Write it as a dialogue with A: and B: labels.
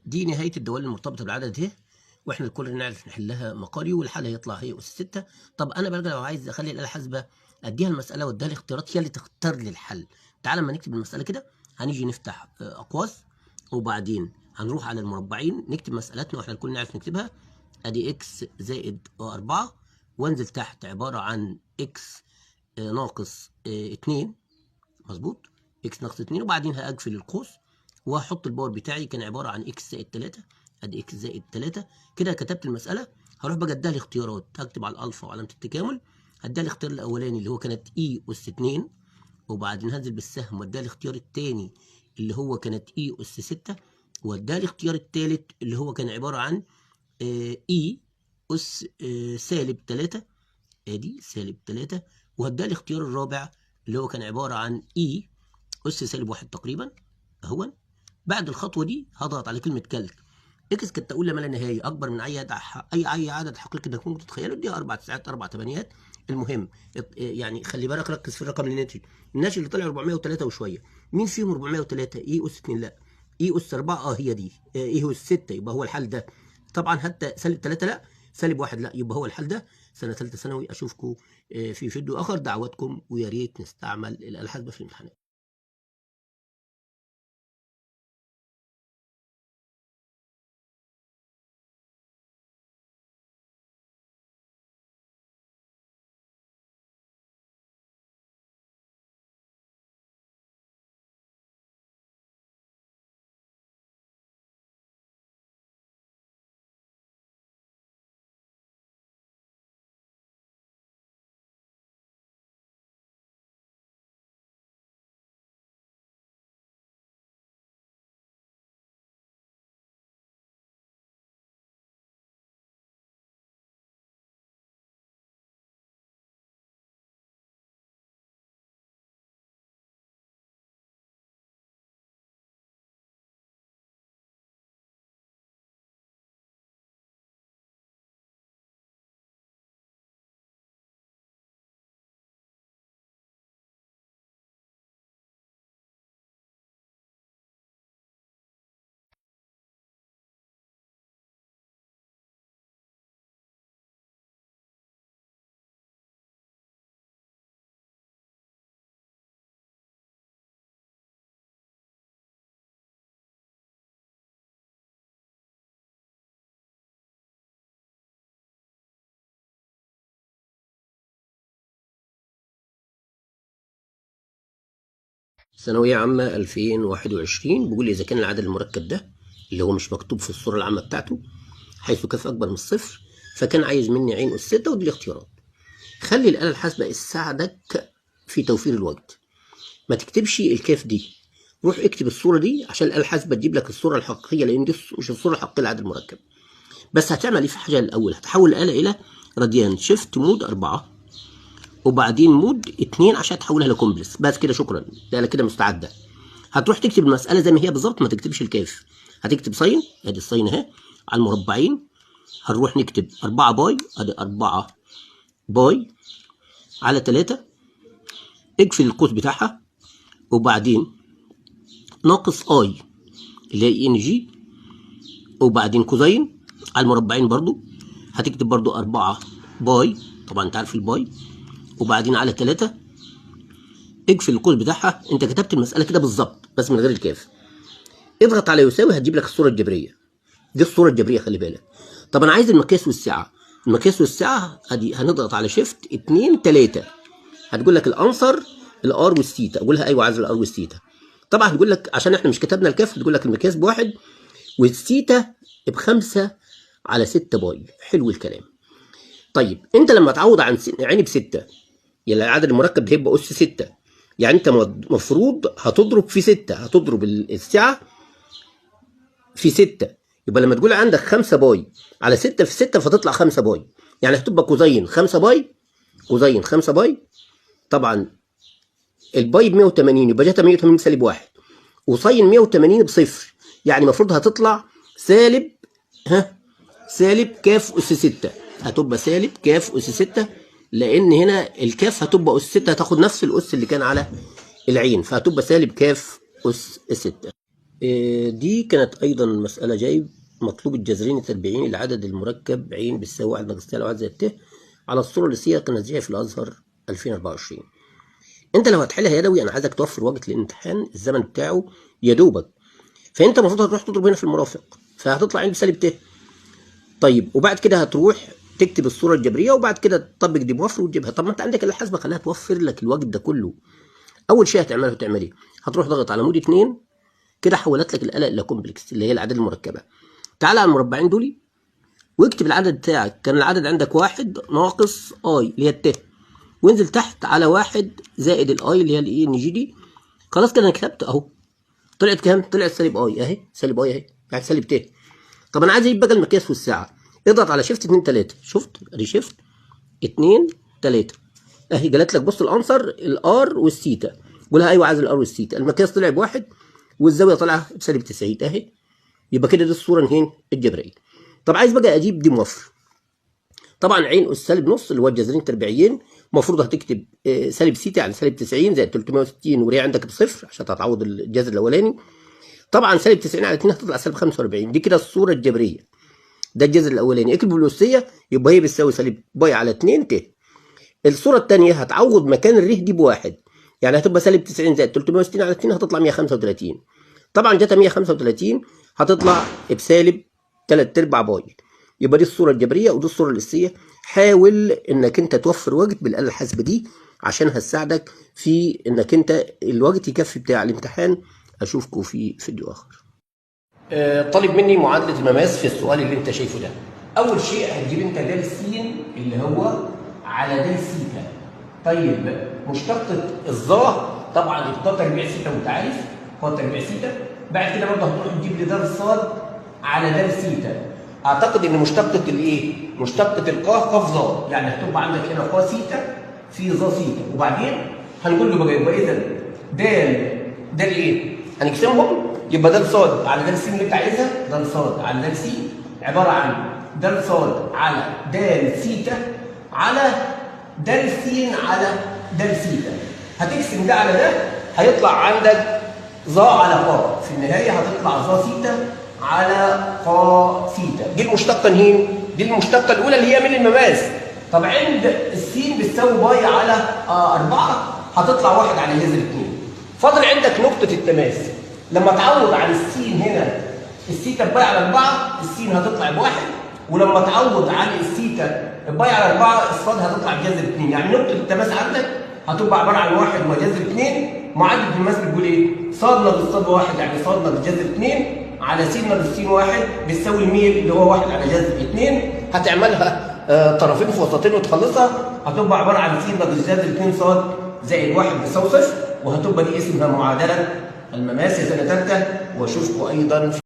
A: دي نهاية الدوال المرتبطة بالعدد ه، واحنا الكل نعرف نحلها مقالي، والحل هيطلع هي أس 6. طب أنا بقى لو عايز أخلي الآلة الحاسبة أديها المسألة وأديها الاختيارات هي اللي تختار لي الحل. تعالى لما نكتب المسألة كده هنيجي نفتح أقواس، وبعدين هنروح على المربعين نكتب مسألتنا واحنا الكل نعرف نكتبها. أدي إكس زائد 4، وأنزل تحت عبارة عن إكس ناقص 2، مظبوط، إكس ناقص 2، وبعدين هأقفل القوس وهحط الباور بتاعي كان عباره عن اكس زائد 3. ادي اكس زائد 3 كده كتبت المساله. هروح بقى اديها الاختيارات، هكتب على الالفا وعلامه التكامل، هديها الاختيار الاولاني اللي هو كانت اي اس 2، وبعدين هنزل بالسهم واديها الاختيار الثاني اللي هو كانت اي اس 6، واديها الاختيار الثالث اللي هو كان عباره عن اي اس سالب 3. ادي سالب 3، وهديها الاختيار الرابع اللي هو كان عباره عن اي اس سالب 1 تقريبا اهو. بعد الخطوه دي هضغط على كلمه كالك. اكس كانت تقول لما لا نهايه اكبر من اي عدد حقيقي انك ممكن تتخيله، اديها 4 تسعات 4 8. المهم يعني خلي بالك، ركز في الرقم الناتج اللي طلع 403 وشويه. مين فيهم 403؟ اي اس 2 لا، اي اس 4 هي دي، اي اس 6 يبقى هو الحل ده. طبعا حتى سالب 3 لا، سالب 1 لا، يبقى هو الحل ده. سنه ثالثه ثانوي، اشوفكم في فيديو اخر. دعواتكم، ويا ريت نستعمل الآلة الحاسبة في الامتحانات. ثانوية عامة 2021 بيقول لي إذا كان العدد المركب ده اللي هو مش مكتوب في الصورة العامة بتاعته حيث كاف أكبر من الصفر، فكان عايز مني عين أس 6، ودي الاختيارات. خلي الآلة الحاسبة تساعدك في توفير الوقت. ما تكتبش الكاف دي، روح اكتب الصورة دي عشان الآلة الحاسبة تجيب لك الصورة الحقيقية، لأن دي مش الصورة الحقيقية للعدد المركب. بس هتعمل إيه في حاجة الأول؟ هتحول الآلة إلى راديان شيفت مود 4، وبعدين مود 2 عشان تحولها لكومبلكس. بس كده شكرا، الآلة كده مستعدة. هتروح تكتب المسألة زي ما هي بالظبط، ما تكتبش الكاف. هتكتب ساين، ادي الساين اهي على المربعين. هنروح نكتب 4 باي، ادي 4 باي على 3، اقفل القوس بتاعها، وبعدين ناقص اي اللي هي ان جي، وبعدين كوزين على المربعين برضو. هتكتب برضو 4 باي، طبعا انت عارف الباي، وبعدين على 3 اقفل القوس بتاعها. انت كتبت المسألة كده بالظبط بس من غير الكاف. اضغط على يساوي، هتجيب لك الصورة الجبرية. دي الصورة الجبرية، خلي بالك. طب انا عايز المقياس والسعة. المقياس والسعة ادي هنضغط على شيفت 2 3، هتقول لك الانصر الار والثيتا. اقولها ايوه عايز الار والثيتا. طبعا هتقول لك عشان احنا مش كتبنا الكاف، تقول لك المقياس ب1 والثيتا ب5 على 6 باي. حلو الكلام. طيب انت لما تعوض عن عين ب6، يعني العدد المركب ده هيبقى اس 6، يعني انت المفروض هتضرب في 6، هتضرب السعة في 6. يبقى لما تقول عندك 5 باي على 6 في 6 فتطلع 5 باي، يعني هتبقى كوزين 5 باي، كوزين 5 باي. طبعا الباي ب 180 يبقى جت 180 سالب 1، وساين 180 بصفر، يعني المفروض هتطلع سالب سالب كاف اس 6. هتبقى سالب كاف اس 6، لان هنا الكاف هتبقى اس 6 هتاخد نفس الاس اللي كان على العين، فهتبقى سالب كاف اس 6. دي كانت أيضا مسألة جايب مطلوب الجذرين التربيعيين لعدد المركب ع بيساوي 1 ناقص ت على 1 زائد ت على الصورة الأساسية كنتيجة في الأزهر 2024. أنت لو هتحلها يدوي أنا عايزك توفر وقت الامتحان، الزمن بتاعه يا دوبك، فأنت المفروض هتروح تضرب هنا في المرافق فهتطلع عندي سالب ت. طيب وبعد كده هتروح تكتب الصورة الجبرية وبعد كده تطبق دي موفر وتجيبها. طب ما أنت عندك الحاسبة خليها توفر لك الوقت ده كله. أول شيء هتعمل إيه؟ هتروح ضغط على مود 2 كده حولت لك الآلة إلى كومبلكس اللي هي الأعداد المركبة. تعالى على المربعين دول واكتب العدد بتاعك، كان العدد عندك 1 ناقص اي اللي هي الت، وانزل تحت على 1 زائد الاي اللي هي الاي ان جي دي. خلاص كده انا كتبت اهو. طلعت كام؟ طلعت سالب اي اهي، سالب اي اهي يعني سالب ت. طب انا عايز اجيب بقى المقياس والساعه، اضغط على شيفت 2 3. شفت؟ ادي شيفت 2 3 اهي جالت لك. بص الانسر الار والثيتا، قولها ايوه عايز الار والثيتا. المقياس طلع بواحد والزاويه طالعه بسالب 90 اهي. يبقى كده دي الصوره نهين الجبريه. طب عايز بقى اجيب دي موفر. طبعا عين اس سالب نص اللي هو الجذرين التربيعيين، المفروض هتكتب سالب سيتا على سالب 90 زائد 360 وري عندك بصفر عشان هتعوض الجذر الاولاني. طبعا سالب 90 على 2 هتطلع سالب 45. دي كده الصوره الجبريه، ده الجذر الاولاني. اكتب بالاسيه يبقى هي بتساوي سالب باي على 2 ت. الصوره الثانيه هتعوض مكان الريه دي بواحد، يعني هتبقى سالب 90 زائد 360 على 2 هتطلع 135. طبعا جت 135 هتطلع بسالب 3/4 باي. يبقى دي الصوره الجبريه ودي الصوره الاساسيه. حاول انك انت توفر وقت بالاله الحاسبه دي عشان هتساعدك في انك انت الوقت يكفي بتاع الامتحان. اشوفكم في فيديو اخر. طالب مني معادله المماس في السؤال اللي انت شايفه ده. اول شيء هتجيب انت د س اللي هو على د سيتا. طيب مشتقه الظا طبعا القاء تربيع سيتا وانت عارف قاء تربيع سيتا. بعد كده برضه هتروح تجيب لي د ص على د سيتا. اعتقد ان مشتقه الايه؟ مشتقه القاف قاف ظا، يعني هتبقى عندك هنا قا سيتا في ظا سيتا. وبعدين هنقول له بقى يبقى اذا د ايه؟ هنقسمهم يبقى د ص على د س اللي انت عايزها، د ص على د س عباره عن د ص على د سيتا على د س على د سيتا. هتقسم ده على ده هيطلع عندك ظا على قا، في النهايه هتطلع ظا سيتا على قا سيتا. دي المشتقه نهين، دي المشتقه الاولى اللي هي من المماس. طب عند السين بتساوي باي على 4 هتطلع 1 على جذر 2. فاضل عندك نقطه التماس. لما تعوض عن السين هنا السيتا باي على 4 السين هتطلع بواحد، ولما تعوض عن السيتا باي على 4 الصاد هتطلع بجذر 2. يعني نقطه التماس عندك هتبقى عباره عن 1 وجذر 2. معادله الماس بتقول ايه؟ صاد ناقص صاد 1 يعني صاد ناقص جذر 2 على س ناقص س 1 بتساوي الميل اللي هو 1 على جذر 2. هتعملها طرفين في وسطين وتخلصها هتبقى عباره عن س ناقص جذر 2 ص زائد 1 بتساوي 0. وهتبقى دي اسمها معادله المماس يا سنه ثالثه. واشوفكم ايضا